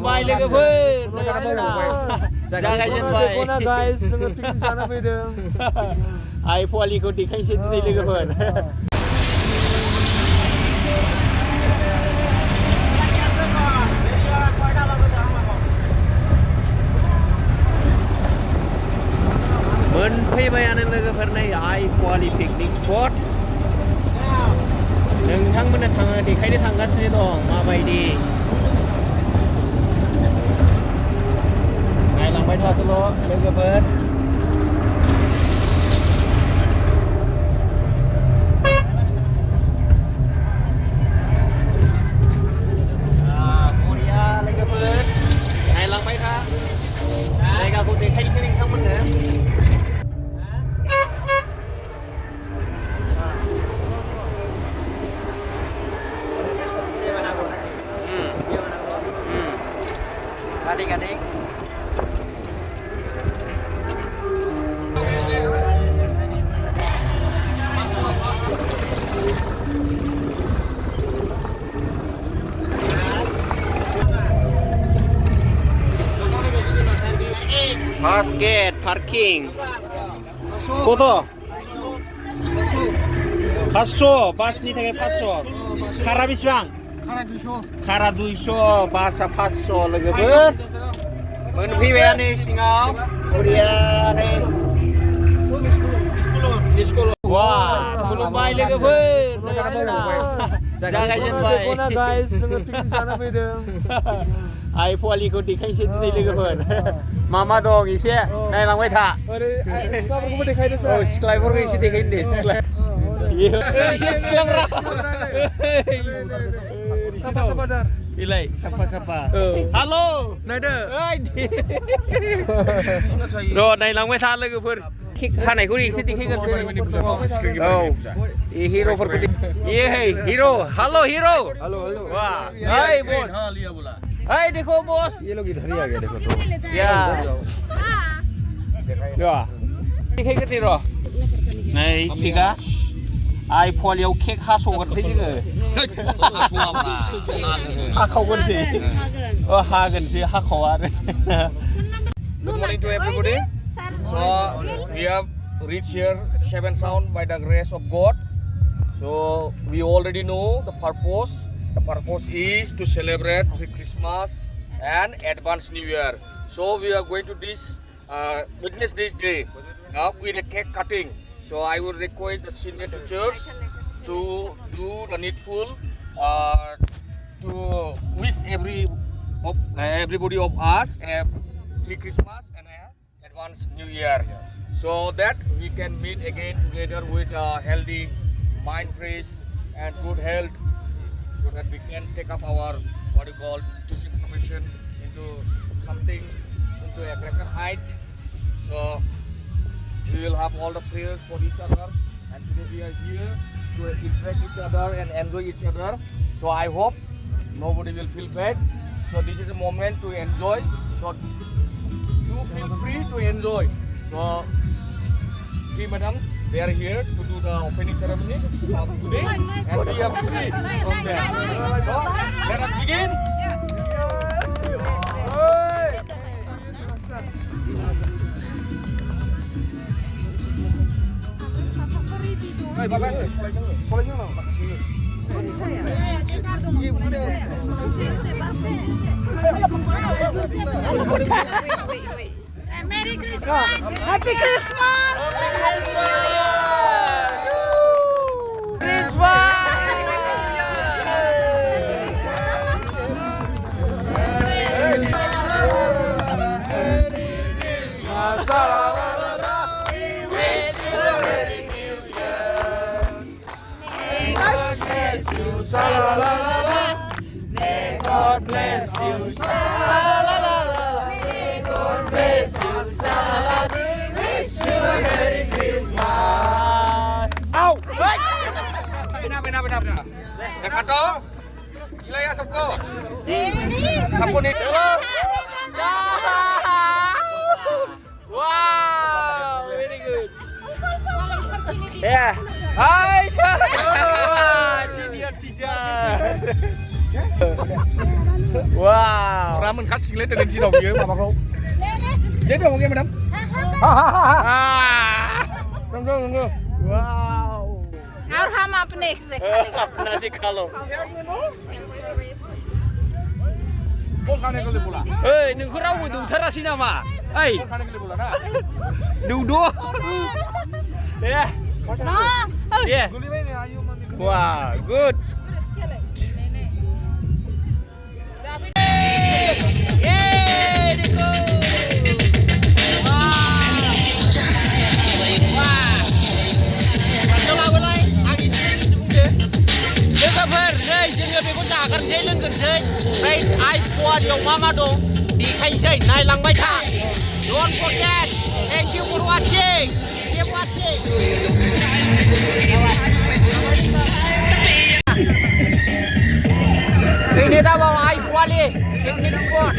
Bye लोगोफोर जागायजेनबाय guys जोङो picnic जानो फैदों आइ फवालिखौ देखायसै दिनै लोगोफोर मोनफैबायानो लोगोफोर नै आइ फवालि पिकनिक स्पट नोंथांमोननो देखायनो थांगासिनो दं माबायदि नायलांबाय थादोल' लोगोफोर बरिया लोगोफोर नायलांबाय था जायगाखौ देखायनोसै नोंथांमोननो gading-gading basket parking foto 500 basनि थाखाय 500 खारा बेसेबां खारा 200 बासा 500 लोगोफोर मोनफैबायानो सिङाव बरियानो स्कुल वा खुलुमबाय लोगोफोर जागायजेनबाय guys जोङो पिकनिक जानो फैदों आइ फवालिखौ देखायसै दिनै लोगोफोर मा दं एसे नायलांबाय था ओरै सिख्लाफोरखौबो देखायनोसै औ सिख्लाफोरखौ एसे देखायनो दे सिख्ला एसे सिख्लाफोरा साफा दार इलाय साफा हालो नायदो र' नायलांबाय था लोगोफोर केक हानायखौ एसे देखायगोनसै औ ए हिर'फोरखौ हिर' हालो हिर' हेलो वाह हाय बॉस हाय देखो बॉस ये लोग इधर ही आ गए देखो तो या देखायगोन दे र' नै केकआ आइ फवालियाव केक हास'गोनसै जोङो हाखावगोनसै हागोनसै हाखावा आरो Good morning to everybody. So we have reached here Seven Sound by the grace of God. So we already know the purpose. The purpose is to celebrate Christmas and advance New Year. So we are going to witness this day with a cake cutting. So I would request the senior teachers to do the needful to wish everybody of us a Merry Christmas and a advance New Year, so that we can meet again together with a healthy mind, fresh and good health, so that we can take up our teaching profession into a greater height. So we will have all the prayers for each other, and today we are here to interact each other and enjoy each other. So I hope nobody will feel bad. So this is a moment to enjoy. So you feel free to enjoy. So three madams, they are here to do the opening ceremony today, and we are free from there. So let us begin. Hey, bye bye. Merry Christmas! Happy Christmas! Happy New Year! May God bless you. May God bless you. Wish you a Merry Christmas. Ow! Benar. Nakato. Sila ya सबको. सबको nih. Wow, very good. Yeah. Hi, senior teacher. Wow. Ramen khas singlet dan di dong ya mama kau. Dia dong ya madam. Ah. Tunggu. Wow. Our ham up next. Nasi kalau. Kau kane kau pula. Hei, nengkau rawu tu terasi nama. Hei, Kau kane kau pula na. duduk. Ya. Ya. Guli ini ayo mami. Wah, good. Yeay, Diko. Wah. Coba mulai, ang isi sebung deh. Logoफोर नै जोङो बेखौ जागोनसै लोंगोनसै ओमफ्राय आइफवान याव मा दं देखायनोसै नायलांबाय था don't forget thank you for watching keep watching ini dah bawa air kuali picnic spot